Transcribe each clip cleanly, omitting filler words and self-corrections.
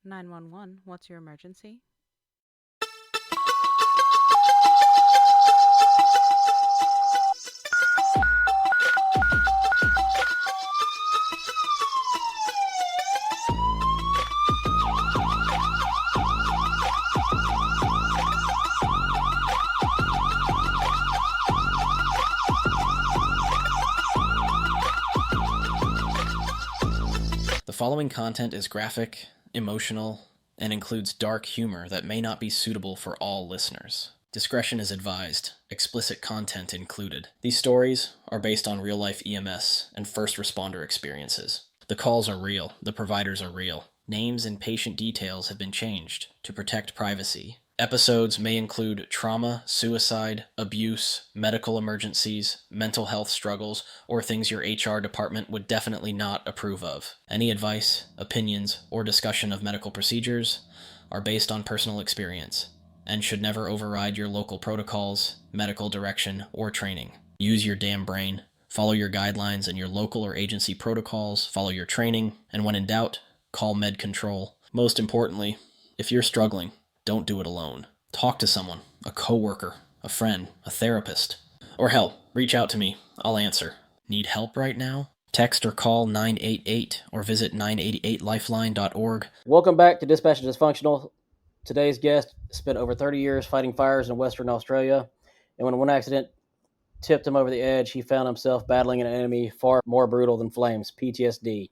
911, what's your emergency? The following content is graphic, emotional, and includes dark humor that may not be suitable for all listeners. Discretion is advised, explicit content included. These stories are based on real-life EMS and first responder experiences. The calls are real, the providers are real. Names and patient details have been changed to protect privacy. Episodes may include trauma, suicide, abuse, medical emergencies, mental health struggles, or things your HR department would definitely not approve of. Any advice, opinions, or discussion of medical procedures are based on personal experience and should never override your local protocols, medical direction, or training. Use your damn brain, follow your guidelines and your local or agency protocols, follow your training, and when in doubt, call med control. Most importantly, if you're struggling, don't do it alone. Talk to someone, a coworker, a friend, a therapist. Or hell, reach out to me. I'll answer. Need help right now? Text or call 988 or visit 988lifeline.org. Welcome back to Dispatch Dysfunctional. Today's guest spent over 30 years fighting fires in Western Australia, and when one accident tipped him over the edge, he found himself battling an enemy far more brutal than flames, PTSD.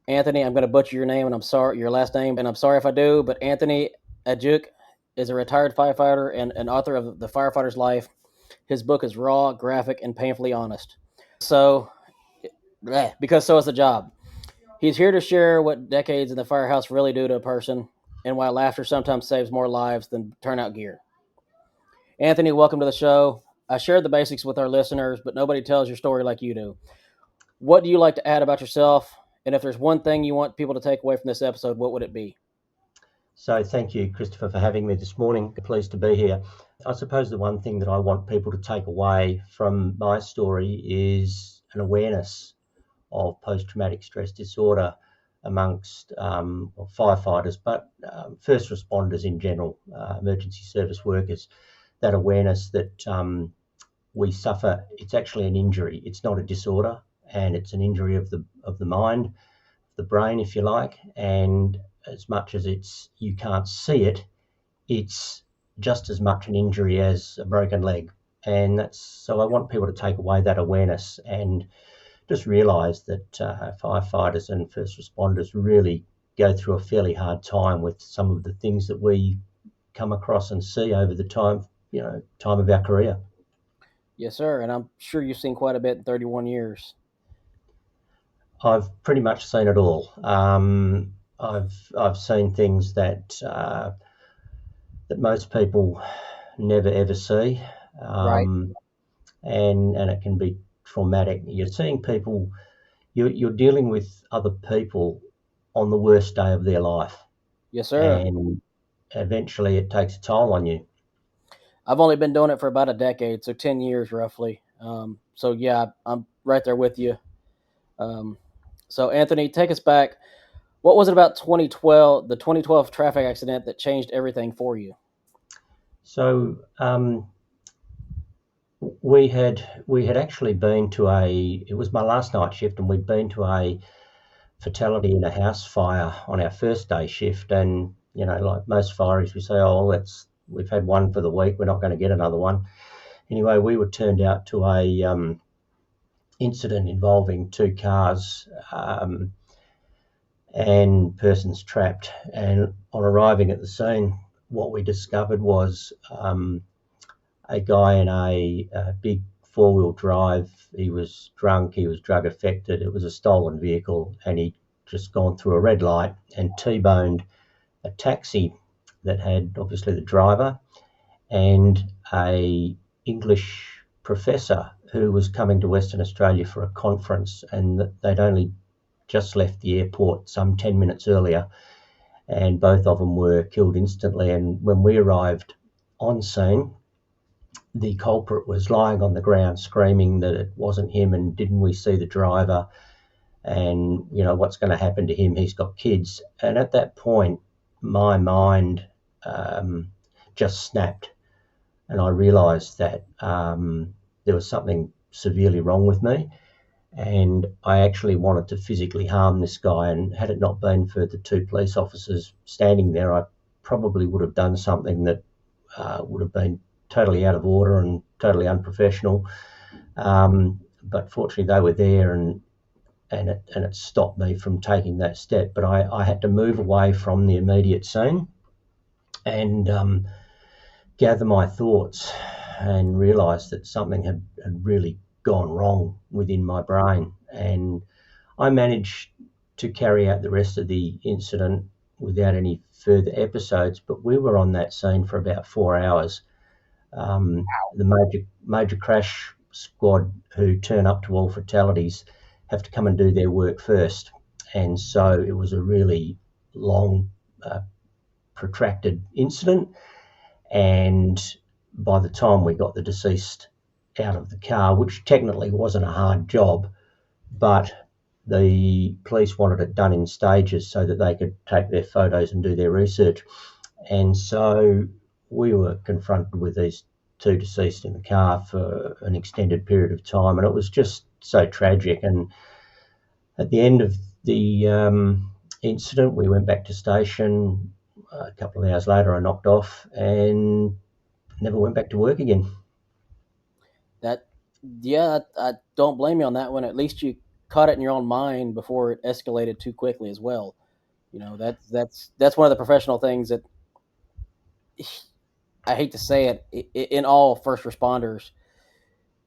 Anthony, I'm going to butcher your name, and I'm sorry, your last name, and I'm sorry if I do, but Anthony Ajduk is a retired firefighter and an author of The Firefighter's Life. His book is raw, graphic, and painfully honest. Because so is the job. He's here to share what decades in the firehouse really do to a person and why laughter sometimes saves more lives than turnout gear. Anthony, welcome to the show. I shared the basics with our listeners, but nobody tells your story like you do. What do you like to add about yourself? And if there's one thing you want people to take away from this episode, what would it be? So thank you, Christopher, for having me this morning. Pleased to be here. I suppose the one thing that I want people to take away from my story is an awareness of post-traumatic stress disorder amongst firefighters, but first responders in general, emergency service workers. That awareness that we suffer, it's actually an injury. It's not a disorder, and it's an injury of the mind, the brain, if you like. And as much as you can't see it, it's just as much an injury as a broken leg. And so I want people to take away that awareness and just realise that firefighters and first responders really go through a fairly hard time with some of the things that we come across and see over the time of our career. Yes, sir. And I'm sure you've seen quite a bit in 31 years. I've pretty much seen it all. I've seen things that most people never ever see, Right. and it can be traumatic. You're seeing people, you're dealing with other people on the worst day of their life, Yes, sir. and eventually it takes a toll on you. I've only been doing it for about a decade, so 10 years roughly. So yeah, I'm right there with you. So Anthony, take us back. What was it about 2012, the 2012 traffic accident that changed everything for you? So we had actually been to it was my last night shift, and we'd been to a fatality in a house fire on our first day shift. And, like most fireys, we say, we've had one for the week, we're not going to get another one. Anyway, we were turned out to a incident involving two cars, and persons trapped. And on arriving at the scene, what we discovered was a guy in a big four-wheel drive. He was drunk, he was drug affected, it was a stolen vehicle, and he'd just gone through a red light and T-boned a taxi that had obviously the driver and a English professor who was coming to Western Australia for a conference, and they'd only just left the airport some 10 minutes earlier, and both of them were killed instantly. And when we arrived on scene, the culprit was lying on the ground screaming that it wasn't him, and didn't we see the driver? and what's going to happen to him? He's got kids. And at that point, my mind just snapped, and I realised that there was something severely wrong with me, and I actually wanted to physically harm this guy. And had it not been for the two police officers standing there, I probably would have done something that would have been totally out of order and totally unprofessional. But fortunately, they were there, and it stopped me from taking that step. But I had to move away from the immediate scene and gather my thoughts and realise that something had really gone wrong within my brain. And I managed to carry out the rest of the incident without any further episodes, but we were on that scene for about 4 hours. The major crash squad, who turn up to all fatalities, have to come and do their work first, and so it was a really long, protracted incident. And by the time we got the deceased out of the car, which technically wasn't a hard job, but the police wanted it done in stages so that they could take their photos and do their research. And so we were confronted with these two deceased in the car for an extended period of time, and it was just so tragic. And at the end of the incident, we went back to station. A couple of hours later, I knocked off and never went back to work again. I don't blame you on that one. At least you caught it in your own mind before it escalated too quickly as well. That's one of the professional things that I hate to say it in all first responders.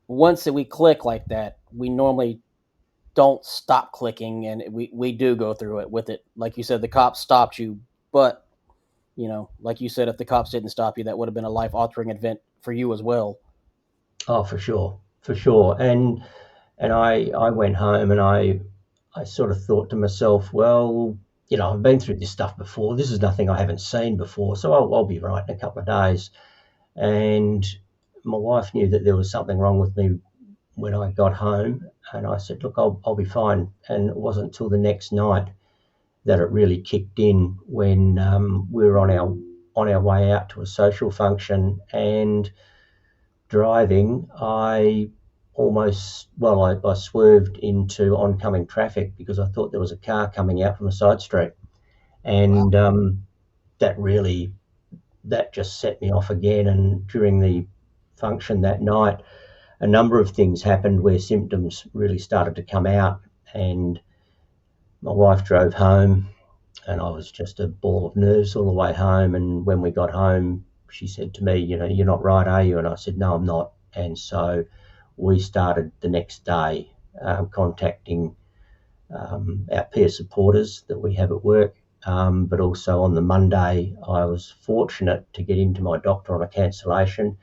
Once that we click like that, we normally don't stop clicking, and we do go through it with it. Like you said, the cops stopped you, but like you said, if the cops didn't stop you, that would have been a life-altering event for you as well. Oh, for sure. And I went home and I sort of thought to myself, well, I've been through this stuff before. This is nothing I haven't seen before, so I'll be right in a couple of days. And my wife knew that there was something wrong with me when I got home, and I said, look, I'll be fine. And it wasn't until the next night that it really kicked in, when we were on our way out to a social function, and driving, I swerved into oncoming traffic because I thought there was a car coming out from a side street, and that just set me off again. And during the function that night, a number of things happened where symptoms really started to come out, and my wife drove home, and I was just a ball of nerves all the way home. And when we got home, she said to me, you're not right, are you? And I said, no, I'm not. And so we started the next day contacting our peer supporters that we have at work. But also on the Monday, I was fortunate to get into my doctor on a cancellation,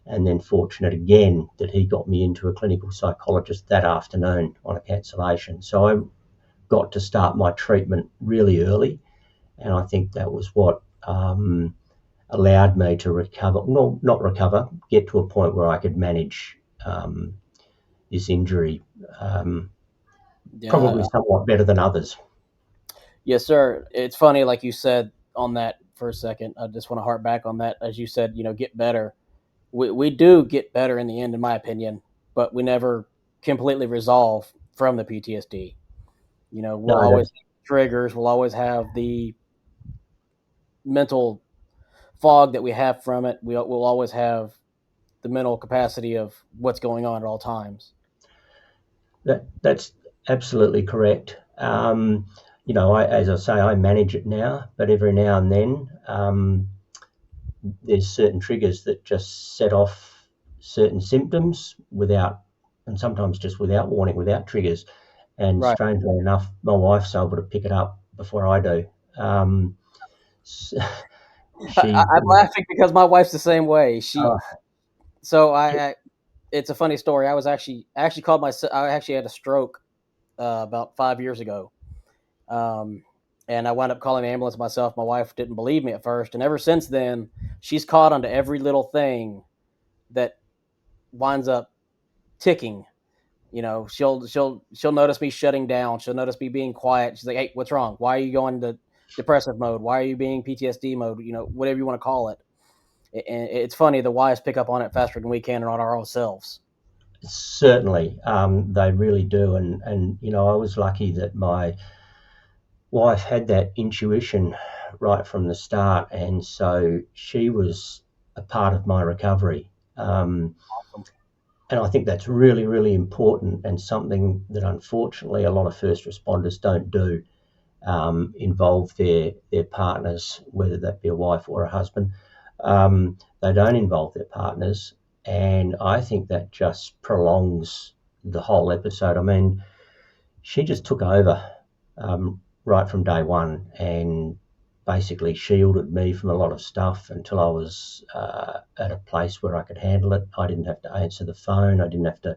and then fortunate again that he got me into a clinical psychologist that afternoon on a cancellation. So I got to start my treatment really early, and I think that was what allowed me to get to a point where I could manage this injury probably somewhat better than others. Yes, sir. It's funny, like you said on that for a second. I just want to harp back on that. As you said, get better. We do get better in the end, in my opinion, but we never completely resolve from the PTSD. We'll always have triggers. We'll always have the mental fog that we have from it. We'll always have the mental capacity of what's going on at all times. That's absolutely correct. As I say, I manage it now, but every now and then there's certain triggers that just set off certain symptoms and sometimes just without warning, without triggers. And Right. Strangely enough, my wife's able to pick it up before I do. I'm laughing because my wife's the same way. It's a funny story. I actually called myself. I actually had a stroke about 5 years ago, and I wound up calling the ambulance myself. My wife didn't believe me at first, and ever since then, she's caught onto every little thing that winds up ticking. She'll notice me shutting down. She'll notice me being quiet. She's like, "Hey, what's wrong? Why are you going to depressive mode? Why are you being PTSD mode? Whatever you want to call it." And it's funny, the wives pick up on it faster than we can on our own selves. Certainly, they really do. And I was lucky that my wife had that intuition right from the start, and so she was a part of my recovery. And I think that's really, really important, and something that unfortunately a lot of first responders don't do. Involve their partners, whether that be a wife or a husband. They don't involve their partners, and I think that just prolongs the whole episode. I mean, she just took over right from day one and basically shielded me from a lot of stuff until I was at a place where I could handle it. I didn't have to answer the phone. I didn't have to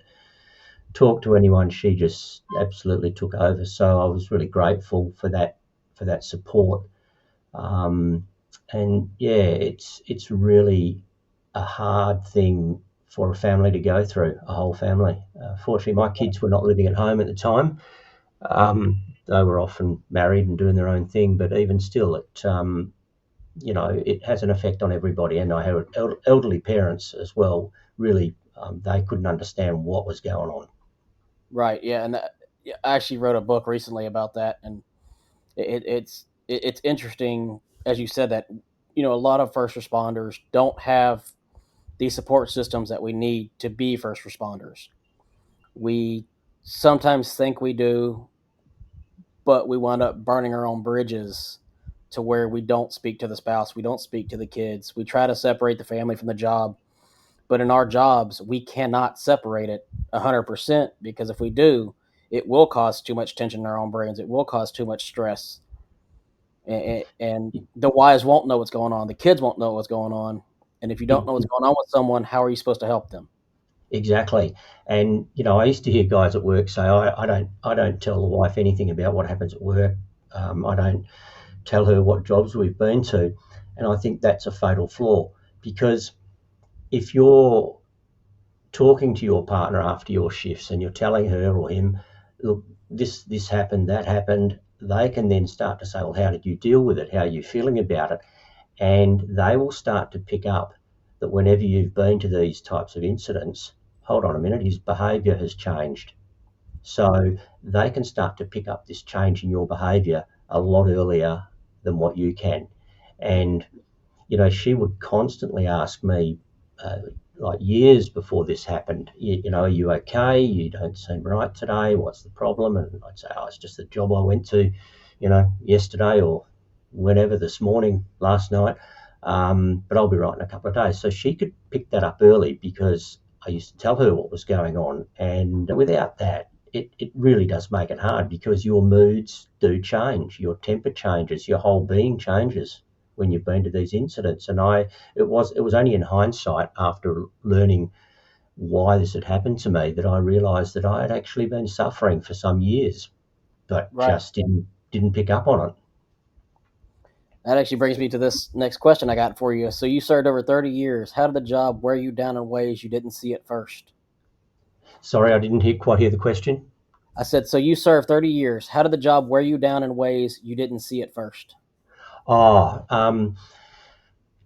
talk to anyone. She just absolutely took over. So I was really grateful for that support. And yeah, it's really a hard thing for a family to go through, a whole family. Fortunately, my kids were not living at home at the time. They were often married and doing their own thing, but even still, it has an effect on everybody. And I had elderly parents as well. Really, they couldn't understand what was going on. Right. Yeah. And I actually wrote a book recently about that, and it's interesting, as you said, that a lot of first responders don't have the support systems that we need to be first responders. We sometimes think we do, but we wind up burning our own bridges to where we don't speak to the spouse, we don't speak to the kids. We try to separate the family from the job, but in our jobs, we cannot separate it 100%, because if we do, it will cause too much tension in our own brains. It will cause too much stress. And the wives won't know what's going on. The kids won't know what's going on. And if you don't know what's going on with someone, how are you supposed to help them? Exactly. And I used to hear guys at work say, I don't tell the wife anything about what happens at work. I don't tell her what jobs we've been to. And I think that's a fatal flaw, because if you're talking to your partner after your shifts and you're telling her or him, look, this happened, that happened, they can then start to say, well, how did you deal with it? How are you feeling about it? And they will start to pick up that whenever you've been to these types of incidents, hold on a minute, his behaviour has changed. So they can start to pick up this change in your behaviour a lot earlier than what you can. And, she would constantly ask me, like years before this happened, are you okay? You don't seem right today. What's the problem? And I'd say, it's just the job I went to, yesterday or whenever, this morning, last night. But I'll be right in a couple of days. So she could pick that up early because I used to tell her what was going on. And without that, it really does make it hard, because your moods do change, your temper changes, your whole being changes when you've been to these incidents. And it was only in hindsight, after learning why this had happened to me, that I realised that I had actually been suffering for some years, but just didn't pick up on it. That actually brings me to this next question I got for you. So you served over 30 years. How did the job wear you down in ways you didn't see at first? Sorry, I didn't quite hear the question. I said, so you served 30 years. How did the job wear you down in ways you didn't see at first?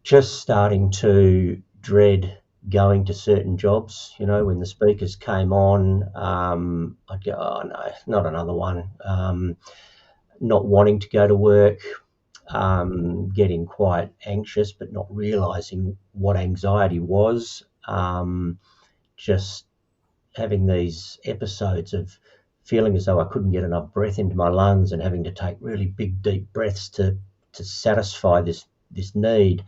Just starting to dread going to certain jobs. When the speakers came on, I'd go, oh no, not another one. Not wanting to go to work, getting quite anxious, but not realising what anxiety was. Just having these episodes of feeling as though I couldn't get enough breath into my lungs, and having to take really big, deep breaths to satisfy this need.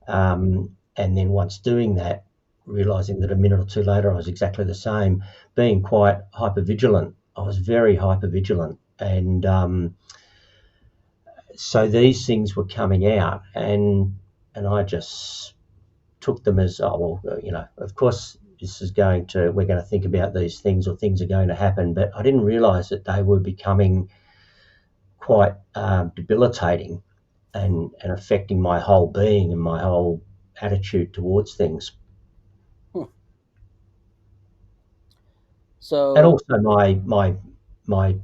And then once doing that, realising that a minute or two later I was exactly the same, being quite hypervigilant. I was very hypervigilant. And so these things were coming out, and I just took them as, of course we're going to think about these things, or things are going to happen. But I didn't realise that they were becoming quite debilitating and affecting my whole being and my whole attitude towards things. And So also my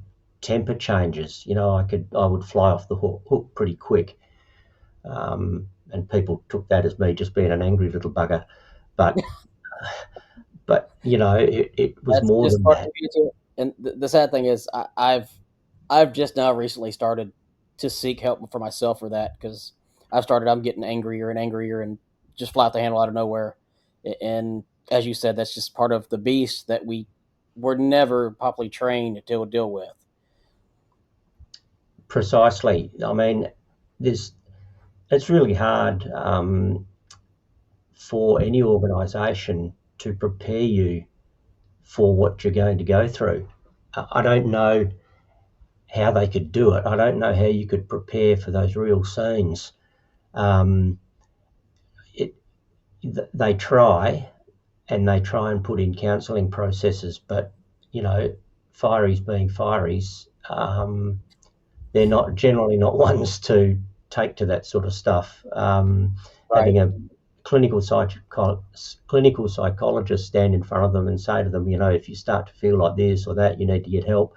temper changes. I would fly off the hook pretty quick, and people took that as me just being an angry little bugger. But it was that's more just than part that. of it too. And the sad thing is, I've just now recently started to seek help for myself for that because I'm getting angrier and angrier and just fly out the handle out of nowhere. And as you said, that's just part of the beast that we were never properly trained to deal with. Precisely. I mean, there's it's really hard for any organisation to prepare you for what you're going to go through. I don't know how they could do it. I don't know how you could prepare for those real scenes. Um, it, they try and put in counselling processes, but fireys being fireys, they're not generally not ones to take to that sort of stuff. Right. Having a clinical psychologist stand in front of them and say to them, if you start to feel like this or that, you need to get help.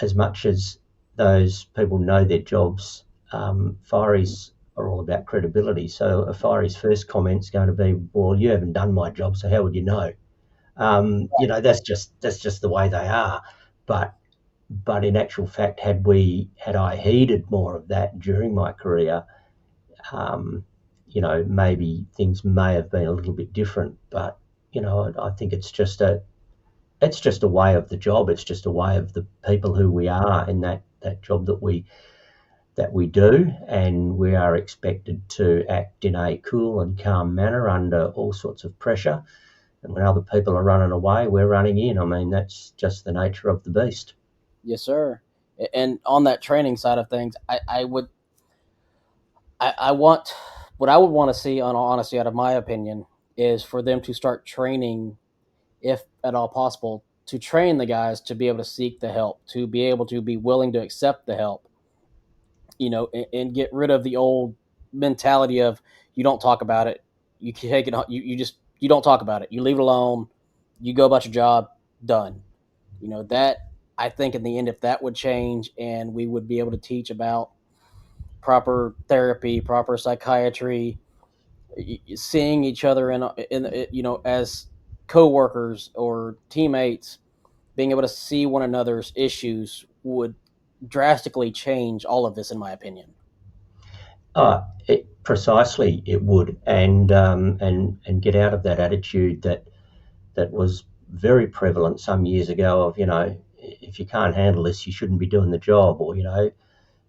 As much as those people know their jobs, fireys are all about credibility. So a firey's first comment is going to be, "Well, you haven't done my job, so how would you know?" That's just the way they are. But in actual fact, had I heeded more of that during my career, maybe things may have been a little bit different. But I think it's just a way of the job. It's just a way of the people who we are in that job that we do, and we are expected to act in a cool and calm manner under all sorts of pressure. And when other people are running away, we're running in. I mean, that's just the nature of the beast. Yes, sir. And on that training side of things, I want what I would want to see, on honesty, out of my opinion, is for them to start training, if at all possible, to train the guys to be able to seek the help, to be able to be willing to accept the help, and get rid of the old mentality of you don't talk about it, you take it, you don't talk about it, you leave it alone, you go about your job, done. That I think in the end, if that would change and we would be able to teach about proper therapy, proper psychiatry, seeing each other as coworkers or teammates, being able to see one another's issues would drastically change all of this, in my opinion. Precisely, it would, and get out of that attitude that was very prevalent some years ago of if you can't handle this, you shouldn't be doing the job, or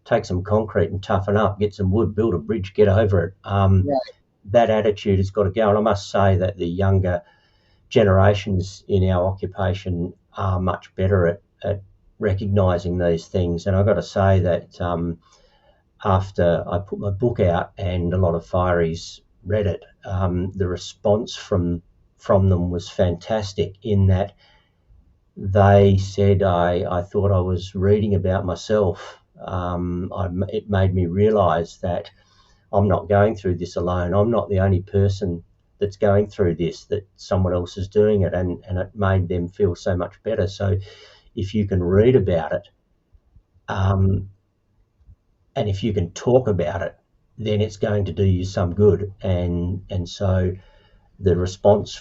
take some concrete and toughen up, get some wood, build a bridge, get over it. Right. That attitude has got to go, and I must say that the younger generations in our occupation are much better at recognising these things. And I've got to say that after I put my book out and a lot of fireys read it, the response from them was fantastic, in that they said, I thought I was reading about myself. It made me realise that I'm not going through this alone. I'm not the only person that's going through this, that someone else is doing it, and it made them feel so much better. So if you can read about it, and if you can talk about it, then it's going to do you some good. And so the response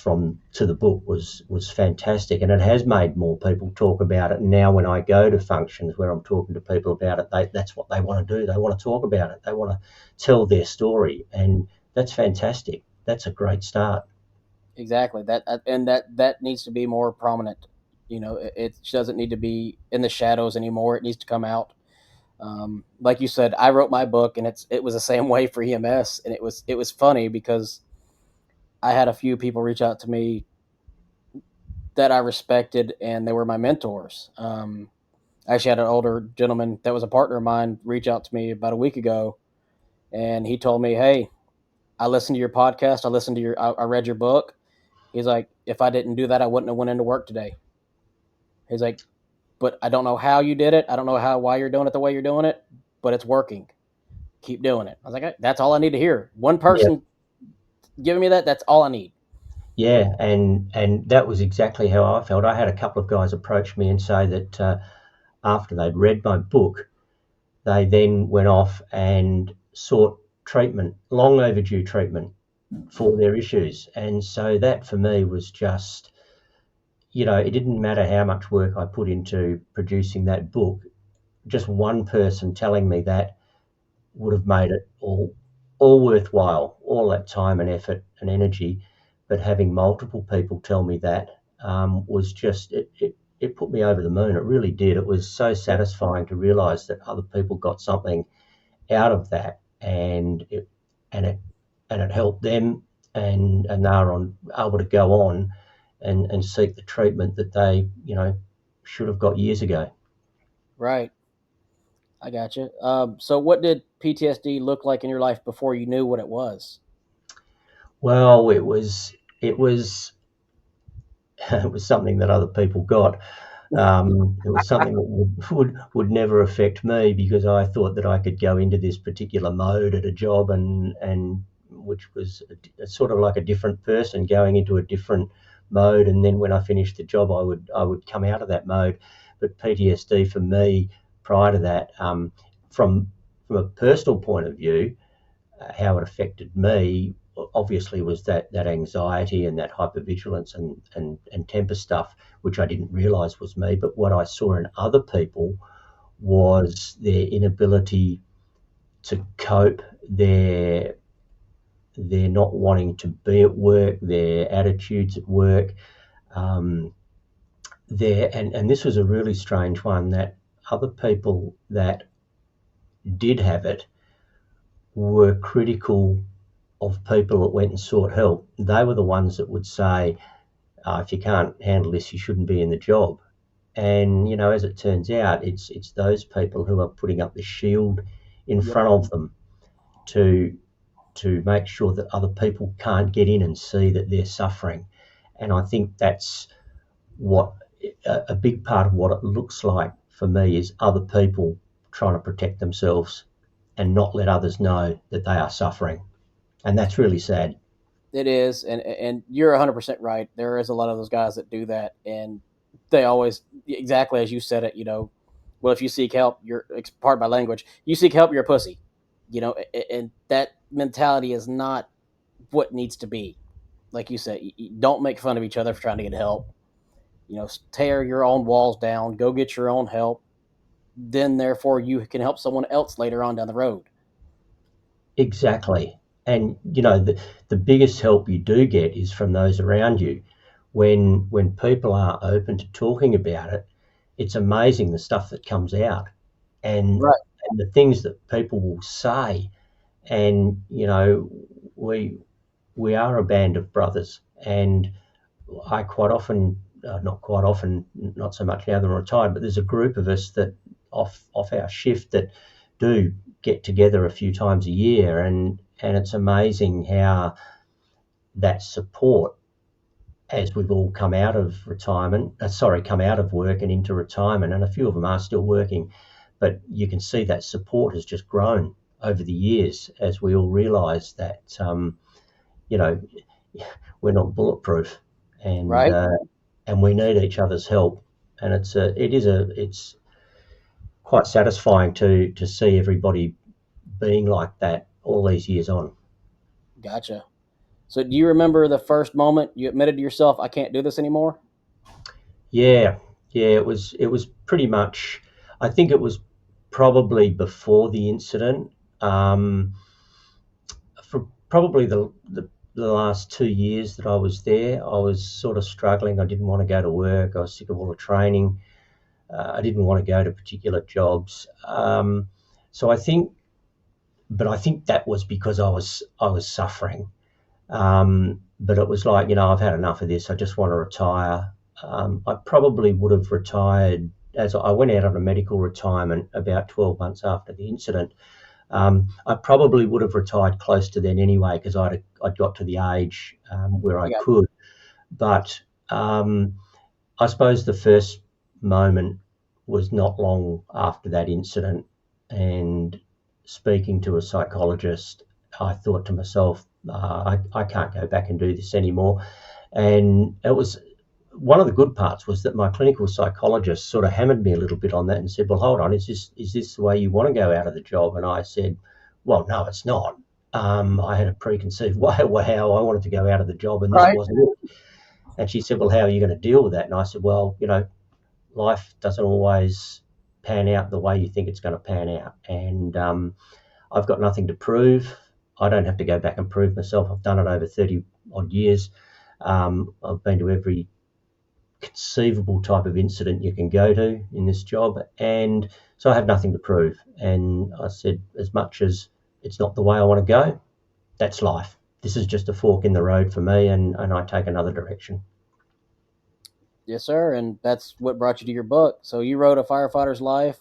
to the book was fantastic, and it has made more people talk about it. And now when I go to functions where I'm talking to people about it, that's what they want to do. They want to talk about it. They want to tell their story, and that's fantastic. That's a great start. Exactly. That needs to be more prominent. It doesn't need to be in the shadows anymore. It needs to come out. Like you said, I wrote my book, and it was the same way for EMS, and it was funny because I had a few people reach out to me that I respected, and they were my mentors. I actually had an older gentleman that was a partner of mine reach out to me about a week ago, and he told me, "Hey, I listened to your podcast. I read your book." He's like, "If I didn't do that, I wouldn't have went into work today." He's like, "But I don't know how you did it. I don't know why you're doing it the way you're doing it, but it's working. Keep doing it." I was like, "That's all I need to hear. One Yeah, person giving me that. That's all I need." Yeah, and that was exactly how I felt. I had a couple of guys approach me and say that after they'd read my book, they then went off and sought treatment, long overdue treatment for their issues. And so that for me was just, it didn't matter how much work I put into producing that book, just one person telling me that would have made it all worthwhile, all that time and effort and energy. But having multiple people tell me that was just it put me over the moon. It really did. It was so satisfying to realise that other people got something out of that, and it and it helped them, and they were able to go on and seek the treatment that they should have got years ago. Right. I got you. So what did PTSD look like in your life before you knew what it was? Well, it was it was something that other people got. It was something that would never affect me because I thought that I could go into this particular mode at a job and which was sort of like a different person going into a different mode, and then when I finished the job, I would come out of that mode. But PTSD for me prior to that, from a personal point of view, how it affected me obviously was that anxiety and that hypervigilance and temper stuff, which I didn't realize was me. But what I saw in other people was their inability to cope, their not wanting to be at work, their attitudes at work, um, and this was a really strange one, that other people that did have it were critical of people that went and sought help. They were the ones that would say, if you can't handle this, you shouldn't be in the job. And as it turns out, it's those people who are putting up the shield in Yep. front of them to make sure that other people can't get in and see that they're suffering. And I think that's what a big part of what it looks like for me is other people trying to protect themselves and not let others know that they are suffering. And that's really sad. It is, and you're 100% right. There is a lot of those guys that do that, and they always exactly as you said it. Well, if you seek help, you're pardon my language. You seek help, you're a pussy. And that mentality is not what needs to be. Like you said, don't make fun of each other for trying to get help. Tear your own walls down. Go get your own help. Then, therefore, you can help someone else later on down the road. Exactly. And the biggest help you do get is from those around you. When people are open to talking about it, it's amazing the stuff that comes out, and Right. and the things that people will say. And we are a band of brothers, and I quite often, not quite often, not so much now that I'm retired, but there's a group of us that off our shift that do get together a few times a year, and it's amazing how that support, as we've all come out of come out of work and into retirement, and a few of them are still working, but you can see that support has just grown over the years as we all realise that you know we're not bulletproof, and Right. we need each other's help, and it's quite satisfying to see everybody being like that all these years on. Gotcha. So, do you remember the first moment you admitted to yourself, "I can't do this anymore"? Yeah, yeah, it was pretty much. I think it was probably before the incident. For probably the last 2 years that I was there, I was sort of struggling. I didn't want to go to work. I was sick of all the training. I didn't want to go to particular jobs. So I think that was because I was suffering. But it was like, I've had enough of this. I just want to retire. I probably would have retired as I went out on a medical retirement about 12 months after the incident. I probably would have retired close to then anyway because I'd got to the age where I I got could. But I suppose the first moment was not long after that incident, and speaking to a psychologist, I thought to myself, I can't go back and do this anymore. And it was one of the good parts was that my clinical psychologist sort of hammered me a little bit on that and said, well, hold on, is this the way you want to go out of the job? And I said, well, no, it's not. I had a preconceived way how I wanted to go out of the job, and this Right. wasn't it. And she said, well, how are you going to deal with that? And I said, well, life doesn't always pan out the way you think it's going to pan out. And I've got nothing to prove. I don't have to go back and prove myself. I've done it over 30 odd years. I've been to every conceivable type of incident you can go to in this job. And so I have nothing to prove. And I said, as much as it's not the way I want to go, that's life. This is just a fork in the road for me, and I take another direction. Yes, sir. And that's what brought you to your book. So you wrote A Firefighter's Life,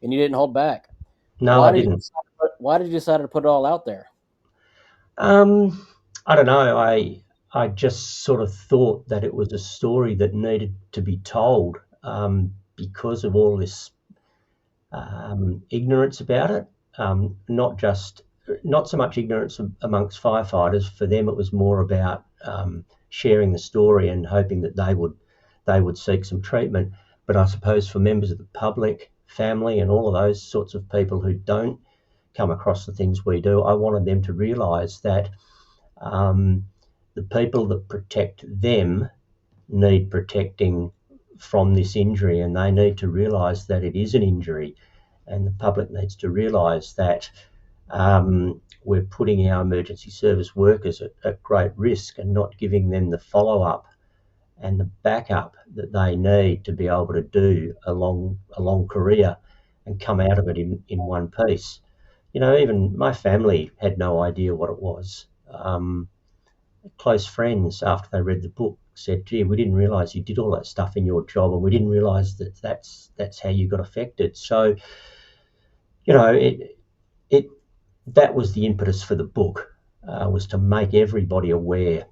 and you didn't hold back. No, I didn't. Why did you decide to put it all out there? I don't know. I just sort of thought that it was a story that needed to be told because of all this ignorance about it. Not so much ignorance amongst firefighters. For them, it was more about sharing the story and hoping that they would seek some treatment. But I suppose for members of the public, family, and all of those sorts of people who don't come across the things we do, I wanted them to realise that the people that protect them need protecting from this injury, and they need to realise that it is an injury, and the public needs to realise that we're putting our emergency service workers at great risk and not giving them the follow-up and the backup that they need to be able to do a long career and come out of it in one piece. Even my family had no idea what it was. Close friends, after they read the book, said, gee, we didn't realise you did all that stuff in your job, and we didn't realise that's how you got affected. So, that was the impetus for the book, was to make everybody aware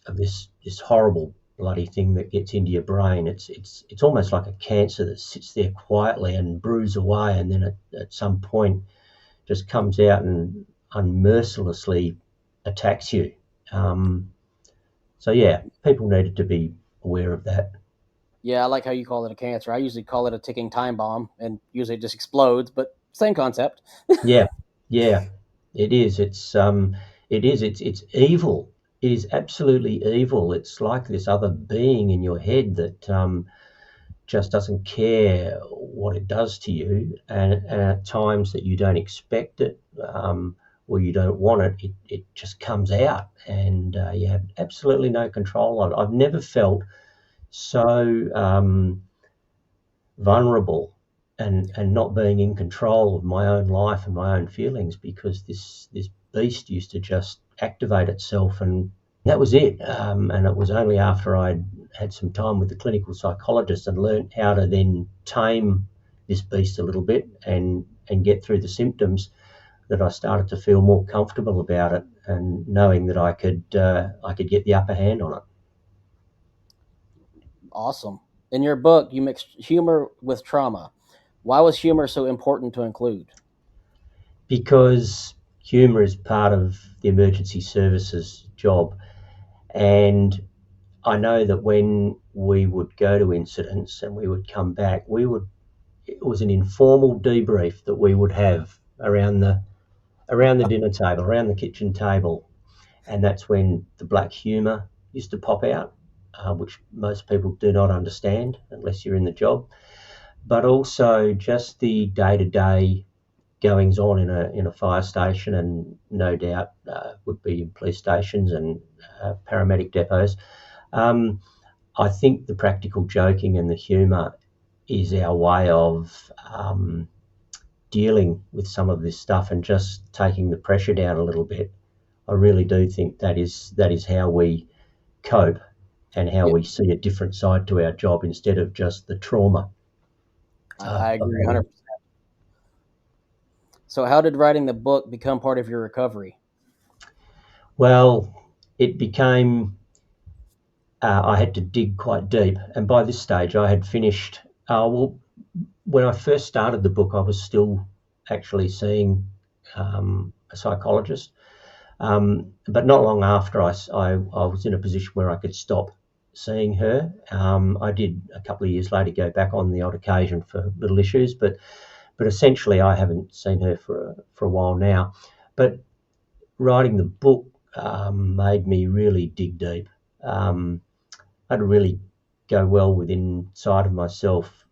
of this horrible bloody thing that gets into your brain. It's almost like a cancer that sits there quietly and brews away, and then at some point just comes out and unmercilessly attacks you. So yeah, people needed to be aware of that. Yeah, I like how you call it a cancer. I usually call it a ticking time bomb, and usually it just explodes, but same concept. Yeah, it is. It's evil. It is absolutely evil. It's like this other being in your head that just doesn't care what it does to you, and at times that you don't expect it or you don't want it, it just comes out, and you have absolutely no control on it. I've never felt so vulnerable and not being in control of my own life and my own feelings, because this beast used to just activate itself, and that was it. And it was only after I'd had some time with the clinical psychologist and learnt how to then tame this beast a little bit and get through the symptoms that I started to feel more comfortable about it, and knowing that I could get the upper hand on it. Awesome. In your book, you mixed humor with trauma. Why was humor so important to include? Because humour is part of the emergency services job, and I know that when we would go to incidents and we would come back, it was an informal debrief that we would have around the dinner table, around the kitchen table, and that's when the black humour used to pop out, which most people do not understand unless you're in the job, but also just the day-to-day goings on in a fire station, and no doubt would be in police stations and paramedic depots. I think the practical joking and the humour is our way of dealing with some of this stuff and just taking the pressure down a little bit. I really do think that is how we cope and how we see a different side to our job instead of just the trauma. I agree 100%. So how did writing the book become part of your recovery? Well, it became, I had to dig quite deep. And by this stage, I had finished, when I first started the book, I was still actually seeing a psychologist. But not long after I was in a position where I could stop seeing her. I did a couple of years later go back on the odd occasion for little issues, but essentially I haven't seen her for a while now. But writing the book made me really dig deep. I had to really go well within inside of myself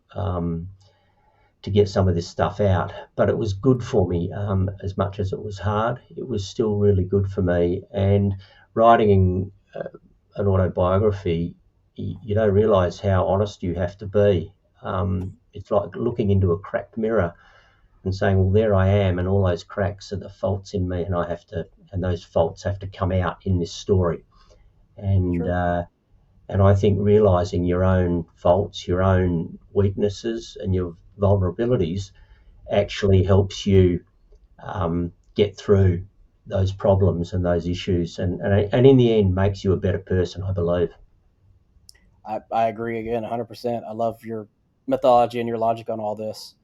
to get some of this stuff out. But it was good for me. As much as it was hard, it was still really good for me. And writing an autobiography, you don't realise how honest you have to be. It's like looking into a cracked mirror and saying, well, there I am, and all those cracks are the faults in me, and those faults have to come out in this story. And and I think realizing your own faults, your own weaknesses, and your vulnerabilities actually helps you get through those problems and those issues, and in the end makes you a better person, I believe. I agree again, 100%. I love your methodology and your logic on all this.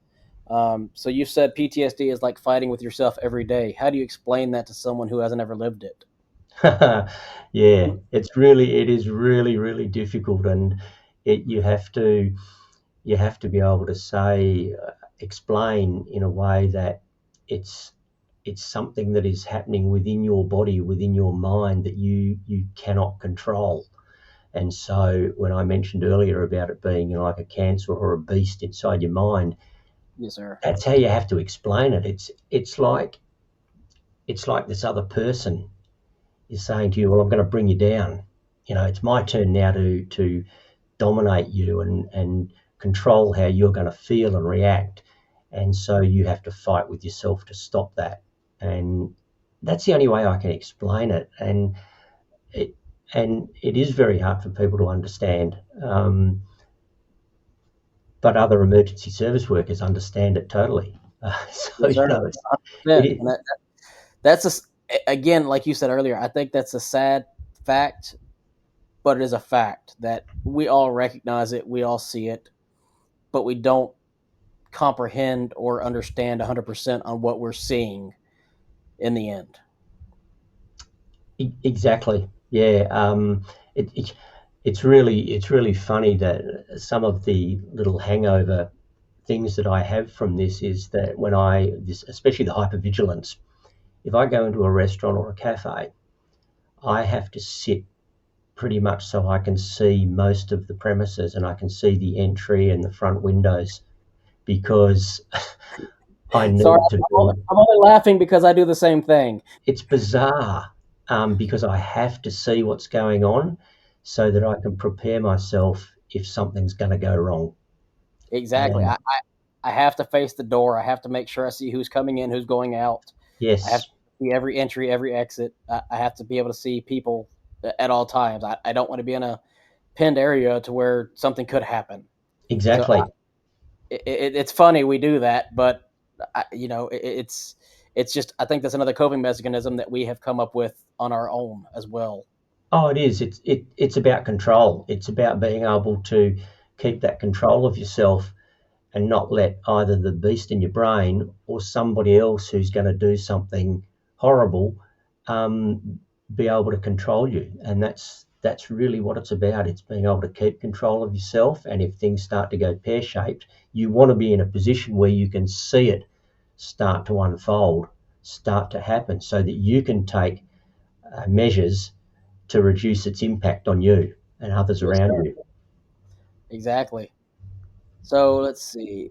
So you said PTSD is like fighting with yourself every day. How do you explain that to someone who hasn't ever lived it? Yeah, it is really, really difficult, and you have to be able to say, explain in a way that it's something that is happening within your body, within your mind, that you cannot control. And so when I mentioned earlier about it being, like a cancer or a beast inside your mind, Yes, sir. that's how you have to explain it. It's like this other person is saying to you, well, I'm going to bring you down. It's my turn now to dominate you and control how you're going to feel and react. And so you have to fight with yourself to stop that. And that's the only way I can explain it. And it is very hard for people to understand. But other emergency service workers understand it totally. So, Yes, sir. it 100%. is. And that's again, like you said earlier, I think that's a sad fact, but it is a fact that we all recognize it, we all see it, but we don't comprehend or understand 100% on what we're seeing in the end. Exactly. Yeah. It, it, it's really funny that some of the little hangover things that I have from this is that especially the hypervigilance, if I go into a restaurant or a cafe, I have to sit pretty much so I can see most of the premises and I can see the entry and the front windows, because I Sorry, need to be. I'm only laughing because I do the same thing. It's bizarre, because I have to see what's going on so that I can prepare myself if something's going to go wrong. Exactly. And I have to face the door. I have to make sure I see who's coming in, who's going out. I have yes, to see every entry, every exit. I have to be able to see people at all times. I don't want to be in a pinned area to where something could happen. So exactly. it's funny we do that, but it's just I think that's another coping mechanism that we have come up with on our own as well. Oh, it is. It's about control. It's about being able to keep that control of yourself and not let either the beast in your brain or somebody else who's going to do something horrible be able to control you. And that's really what it's about. It's being able to keep control of yourself. And if things start to go pear-shaped, you want to be in a position where you can see it start to unfold, start to happen, so that you can take measures to reduce its impact on you and others Yes, around sir. you. Exactly. So let's see.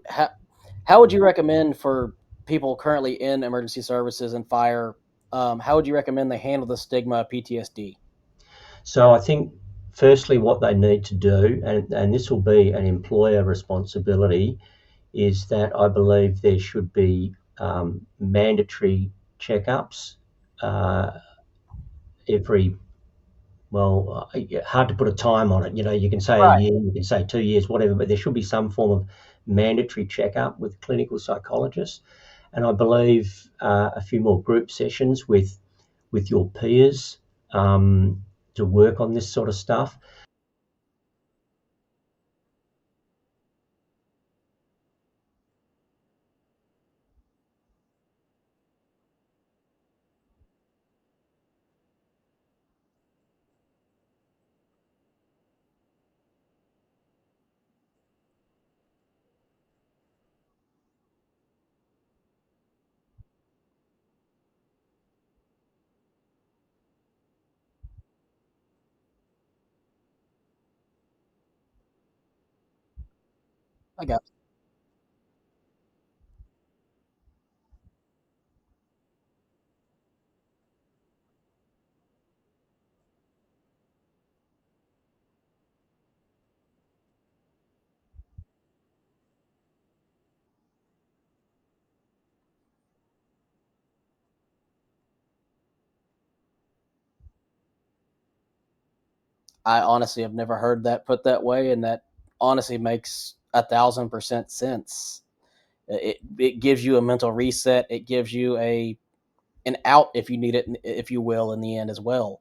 How would you recommend for people currently in emergency services and fire? How would you recommend they handle the stigma of PTSD? So I think firstly what they need to do, and this will be an employer responsibility, is that I believe there should be mandatory checkups every, well, hard to put a time on it. You can say a Right. year, you can say 2 years, whatever, but there should be some form of mandatory checkup with clinical psychologists. And I believe a few more group sessions with your peers to work on this sort of stuff. I got. I honestly have never heard that put that way, and that honestly makes 1,000% sense. It gives you a mental reset. It gives you a an out if you need it, if you will, in the end as well.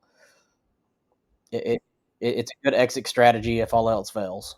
It, it's a good exit strategy if all else fails.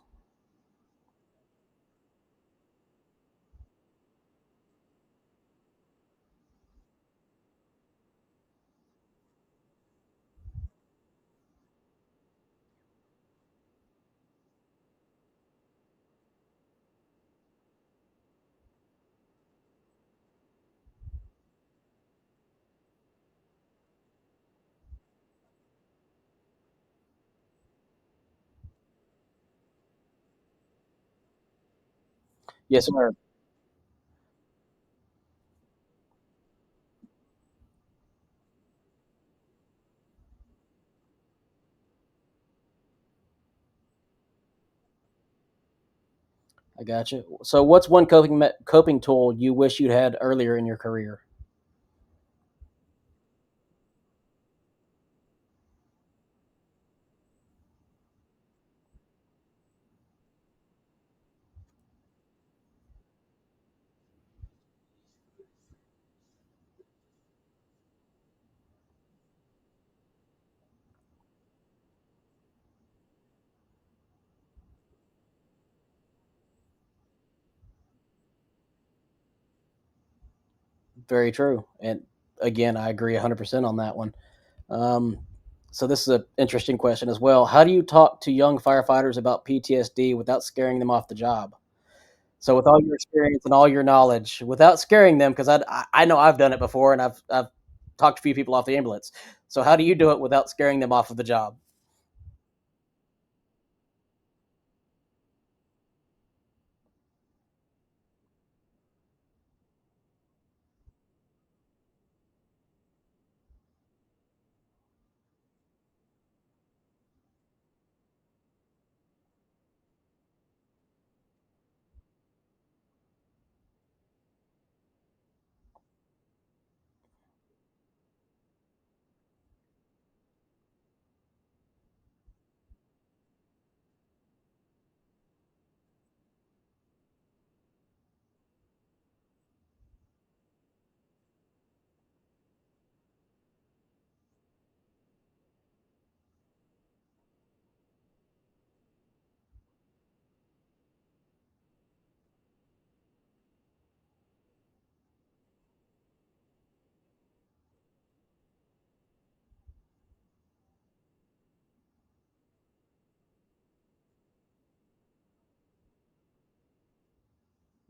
Yes, sir. I got you. So, what's one coping tool you wish you'd had earlier in your career? Very true. And again, I agree 100% on that one. Um, so, this is an interesting question as well. How do you talk to young firefighters about PTSD without scaring them off the job? So, with all your experience and all your knowledge, without scaring them, because I know I've done it before, and I've talked to a few people off the ambulance. So, how do you do it without scaring them off of the job?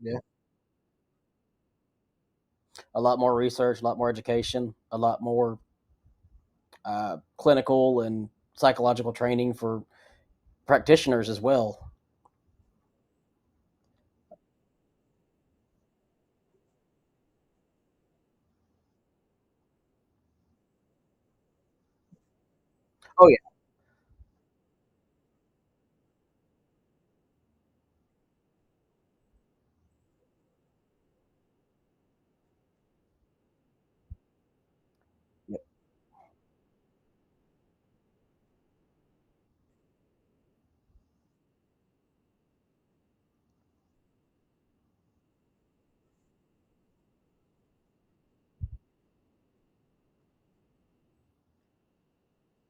Yeah, a lot more research, a lot more education, a lot more clinical and psychological training for practitioners as well. Oh yeah, yeah.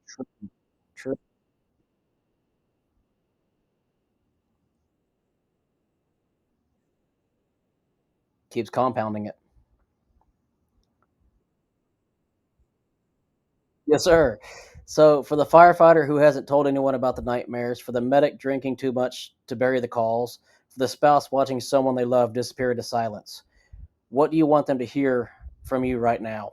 True, true. Keeps compounding it. Yes, sir. So, for the firefighter who hasn't told anyone about the nightmares, for the medic drinking too much to bury the calls, for the spouse watching someone they love disappear into silence, what do you want them to hear from you right now?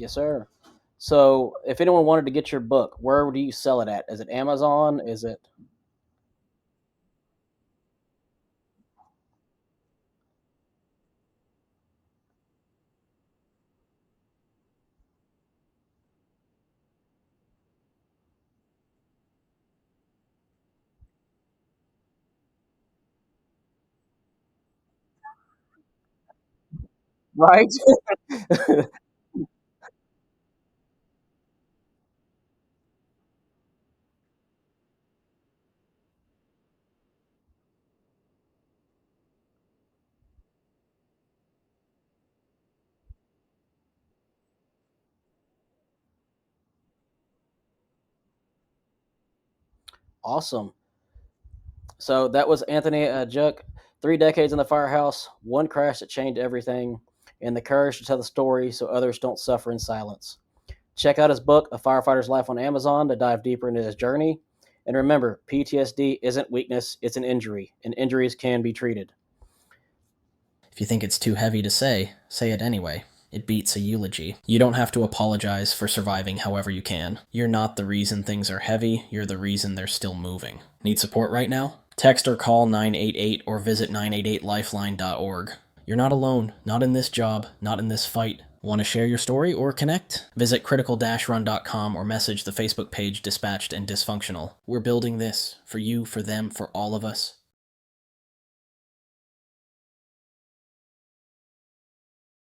Yes, sir. So, if anyone wanted to get your book, where do you sell it at? Is it Amazon? Is it right? Awesome. So that was Anthony Ajduk. 3 decades in the firehouse, one crash that changed everything, and the courage to tell the story so others don't suffer in silence. Check out his book, A Firefighter's Life, on Amazon to dive deeper into his journey. And remember, PTSD isn't weakness, it's an injury, and injuries can be treated. If you think it's too heavy to say it anyway. It beats a eulogy. You don't have to apologize for surviving however you can. You're not the reason things are heavy, you're the reason they're still moving. Need support right now? Text or call 988 or visit 988lifeline.org. You're not alone, not in this job, not in this fight. Want to share your story or connect? Visit critical-run.com or message the Facebook page Dispatched and Dysfunctional. We're building this for you, for them, for all of us.